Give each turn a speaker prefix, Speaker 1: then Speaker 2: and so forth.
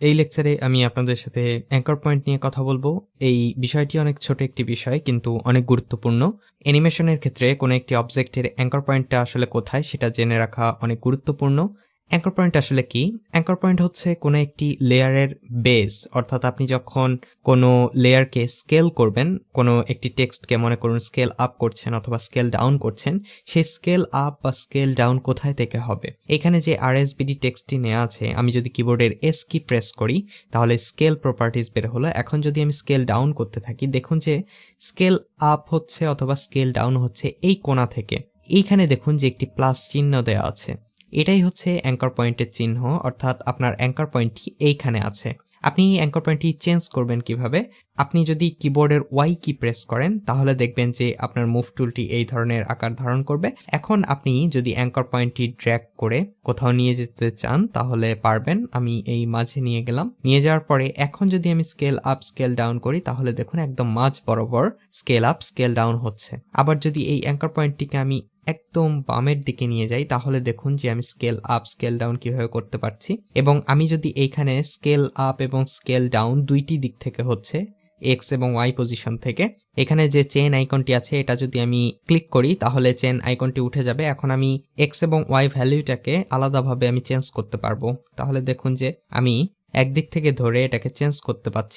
Speaker 1: এই লেকচারে আমি আপনাদের সাথে অ্যাঙ্কর পয়েন্ট নিয়ে কথা বলবো। এই বিষয়টি অনেক ছোট একটি বিষয় কিন্তু অনেক গুরুত্বপূর্ণ। অ্যানিমেশনের ক্ষেত্রে কোনো একটি অবজেক্টের অ্যাঙ্কর পয়েন্টটা আসলে কোথায় সেটা জেনে রাখা অনেক গুরুত্বপূর্ণ। অ্যাঙ্কর পয়েন্ট আসলে কি? অ্যাঙ্কর পয়েন্ট হচ্ছে কোনো একটি লেয়ারের বেস, অর্থাৎ আপনি যখন কোনো লেয়ারকে স্কেল করবেন, কোনো একটি টেক্সটকে মনে করুন স্কেল আপ করছেন অথবা স্কেল ডাউন করছেন, সেই স্কেল আপ বা স্কেল ডাউন কোথায় থেকে হবে? এখানে যে আরএসবিডি টেক্সটটি নেওয়া আছে, আমি যদি কিবোর্ডের এস কি প্রেস করি তাহলে স্কেল প্রপার্টিজ বের হলো। এখন যদি আমি স্কেল ডাউন করতে থাকি, দেখুন যে স্কেল আপ হচ্ছে অথবা স্কেল ডাউন হচ্ছে এই কোণা থেকে। এইখানে দেখুন যে একটি প্লাস চিহ্ন দেওয়া আছে, এটাই হচ্ছে অ্যাঙ্কর পয়েন্টের চিহ্ন, অর্থাৎ আপনার অ্যাঙ্কর পয়েন্টটি এইখানে আছে। আপনি অ্যাঙ্কর পয়েন্টটি চেঞ্জ করবেন কিভাবে? আপনি যদি কিবোর্ডের ওয়াই কি প্রেস করেন তাহলে দেখবেন যে আপনার মুভ টুলটি এই ধরনের আকার ধারণ করবে। এখন আপনি যদি অ্যাঙ্কর পয়েন্টটি ড্র্যাগ করে কোথাও নিয়ে যেতে চান তাহলে পারবেন। আমি এই মাঝে নিয়ে গেলাম, নিয়ে যাওয়ার পরে এখন যদি আমি স্কেল আপ স্কেল ডাউন করি তাহলে দেখুন একদম মাঝ বরাবর স্কেল আপ স্কেল ডাউন হচ্ছে। আবার যদি এই অ্যাঙ্কর পয়েন্টটিকে আমি একদম বামের দিকে নিয়ে যাই তাহলে দেখুন যে আমি স্কেল আপ স্কেল ডাউন কিভাবে করতে পারছি। এবং আমি যদি এইখানে স্কেল আপ এবং স্কেল ডাউন দুইটি দিক থেকে হচ্ছে, এক্স এবং ওয়াই পজিশন থেকে, এখানে যে চেন আইকনটি আছে এটা যদি আমি ক্লিক করি তাহলে চেন আইকনটি উঠে যাবে। এখন আমি এক্স এবং ওয়াই ভ্যালুটাকে আলাদাভাবে আমি চেঞ্জ করতে পারবো। তাহলে দেখুন যে আমি একদিক থেকে ধরে এটাকে চেঞ্জ করতে পারছি